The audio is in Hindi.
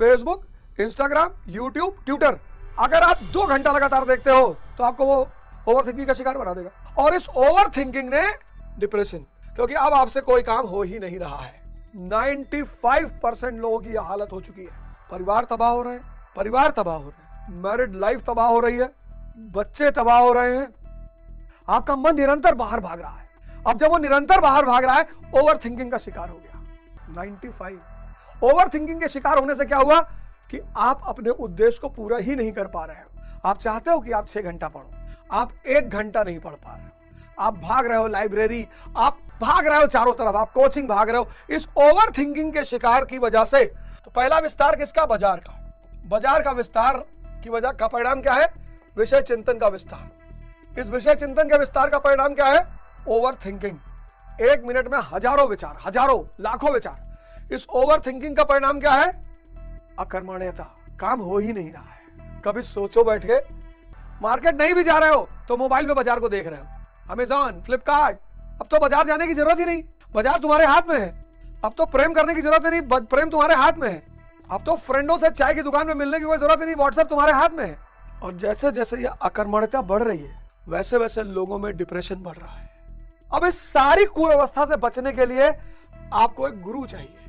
फेसबुक, इंस्टाग्राम, यूट्यूब, ट्विटर, अगर आप 2 घंटा लगातार देखते हो तो आपको वो ओवर थिंकिंग का शिकार बना देगा। और इस ओवर थिंकिंग ने डिप्रेशन, क्योंकि अब आपसे कोई काम हो ही नहीं रहा है। 95% लोगों की यह हालत हो चुकी है। परिवार तबाह हो रहे हैं, परिवार तबाह हो रहे हैं, मैरिड लाइफ तबाह हो रही है, बच्चे तबाह हो रहे हैं, आपका मन निरंतर बाहर भाग रहा है। अब जब वो निरंतर बाहर भाग रहा है, ओवर थिंकिंग का शिकार हो गया। 95 ओवर थिंकिंग के शिकार होने से क्या हुआ कि आप अपने उद्देश्य को पूरा ही नहीं कर पा रहे हो। आप चाहते हो कि आप 6 घंटा पढ़ो, आप 1 घंटा नहीं पढ़ पा रहे हो। आप भाग रहे हो लाइब्रेरी, आप भाग रहे हो चारों तरफ, आप कोचिंग भाग रहे हो, इस ओवर थिंकिंग के शिकार की वजह से। तो पहला विस्तार किसका? बाजार का। बाजार का विस्तार की वजह का परिणाम क्या है? विषय चिंतन का विस्तार। इस विषय चिंतन के विस्तार का परिणाम क्या है? Over thinking. 1 मिनट में हजारों विचार, हजारों लाखों विचार। इस ओवर थिंकिंग का परिणाम क्या है? अकर्मण्यता। काम हो ही नहीं रहा है। कभी सोचो बैठ के, मार्केट नहीं भी जा रहे हो तो मोबाइल पे बाजार को देख रहे हो। अमेज़न, फ्लिपकार्ट, अब तो बाजार जाने की जरूरत ही नहीं, बाजार तुम्हारे हाथ में है। अब तो प्रेम करने की जरूरत ही नहीं, प्रेम तुम्हारे हाथ में है। अब तो फ्रेंडों से चाय की दुकान में मिलने की कोई जरूरत ही नहीं, व्हाट्सएप तुम्हारे हाथ में है। और जैसे जैसे ये अकर्मण्यता बढ़ रही है, वैसे वैसे लोगों में डिप्रेशन बढ़ रहा है। अब इस सारी कुव्यवस्था से बचने के लिए आपको एक गुरु चाहिए।